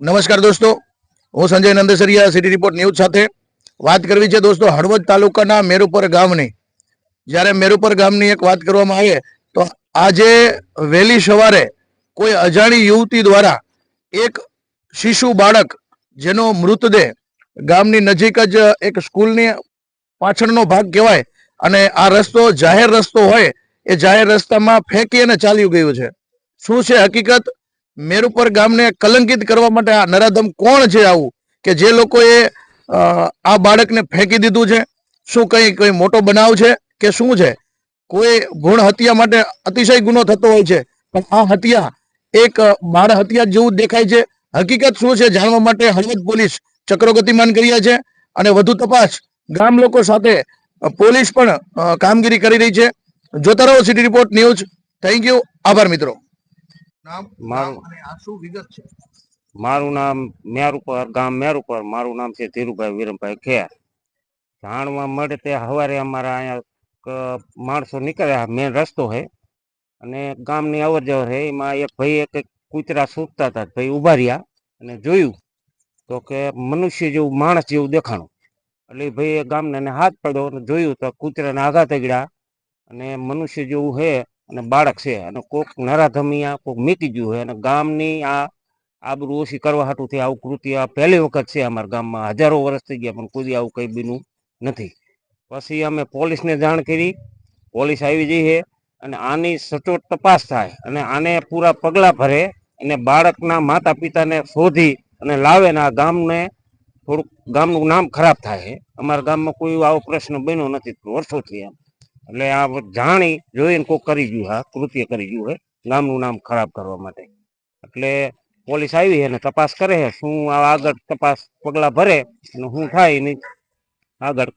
નમસ્કાર દોસ્તો, હું Sanjay Nandesariya city report news સાથે વાત કરવી છે દોસ્તો હળવદ તાલુકાના મેરુપર ગામની. જ્યારે મેરુપર ગામની એક વાત કરવામાં આવે તો આજે વહેલી સવારે કોઈ અજાણી યુવતી દ્વારા એક શિશુ બાળક જેનો મૃતદેહ ગામની નજીક જ એક સ્કૂલની પાછળનો ભાગ કહેવાય અને આ રસ્તો જાહેર રસ્તો હોય એ જાહેર રસ્તામાં ફેંકી અને ચાલ્યું ગયું છે. શું છે હકીકત? મેરુપર ગામને કલંકિત કરવા માટે આ નરાધમ કોણ છે આવું કે જે લોકોએ આ બાળકને ફેંકી દીધું છે? શું કઈ મોટો બનાવ છે કે શું છે? કોઈ ભ્રૂણ હત્યા માટે અતિશય ગુનો થતો હોય છે, પણ આ હત્યા એક બાળ હત્યા જેવું દેખાય છે. હકીકત શું છે જાણવા માટે હળવદ પોલીસ ચક્રો ગતિમાન કર્યા છે અને વધુ તપાસ ગામ લોકો સાથે પોલીસ પણ કામગીરી કરી રહી છે. જોતા રહો city report news. Thank you. આભાર મિત્રો. મારું નામ મેરુપર, ગામ મેરુપર. મારું નામ છે ધીરુભાઈ વિરમભાઈ ખેર. જાણવા મળે તે સવારે અમારા અહીંયા માણસો નીકળ્યા, મેન રસ્તો છે અને ગામની અવર જવર છે. એમાં એક ભાઈ એક કૂતરા સૂકતા હતા, ભાઈ ઉભા રહ્યા અને જોયું તો કે મનુષ્ય જેવું, માણસ જેવું દેખાણું. એટલે ભાઈ ગામને હાથ પડ્યો અને જોયું તો કૂતરાને આઘાત અગડ્યા અને મનુષ્ય જેવું છે અને બાળક છે અને કોક નરાધમિયા કોક મીકી ગયું છે અને ગામની આ આબરૂ ઓછી કરવા હાટુથી આવું કૃત્ય પહેલી વખત છે અમારા ગામમાં. હજારો વર્ષ થઈ ગયા પણ કોઈ આવું કંઈ બીનું નથી. પછી અમે પોલીસને જાણ કરી, પોલીસ આવી જઈ છે અને આની સચોટ તપાસ થાય અને આને પૂરા પગલાં ભરે અને બાળકના માતા પિતાને શોધી અને લાવે ને આ ગામને થોડુંક ગામનું નામ ખરાબ થાય છે. અમારા ગામમાં કોઈ આવો પ્રશ્ન બન્યો નથી વર્ષોથી એમ. એટલે આ જાણી જોઈને કોઈ કરી ગયું, આ કૃત્ય કરી ગયું છે ગામનું નામ ખરાબ કરવા માટે. એટલે પોલીસ આવી અને તપાસ કરે છે. શું આગળ તપાસ પગલાં ભરે અને શું થાય એની આગળ